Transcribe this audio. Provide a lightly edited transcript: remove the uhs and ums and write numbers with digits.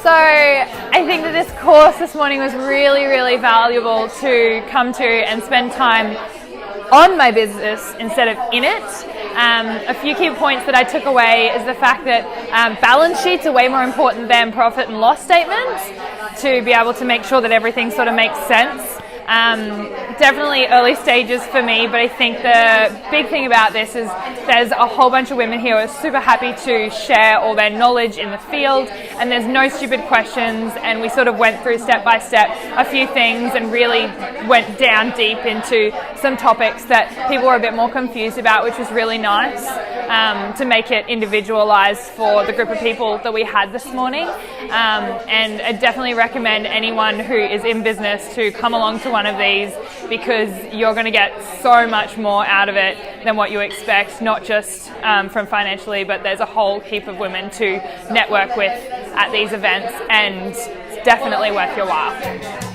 So I think that this course this morning was really, really valuable to come to and spend time on my business instead of in it. A few key points that I took away is the fact that balance sheets are way more important than profit and loss statements to be able to make sure that everything sort of makes sense. Definitely early stages for me, but I think the big thing about this is there's a whole bunch of women here who are super happy to share all their knowledge in the field, and there's no stupid questions, and we sort of went through step by step a few things and really went down deep into some topics that people were a bit more confused about, which was really nice to make it individualized for the group of people that we had this morning. And I definitely recommend anyone who is in business to come along to one of these, because you're going to get so much more out of it than what you expect, not just from financially, but there's a whole heap of women to network with at these events, and it's definitely worth your while.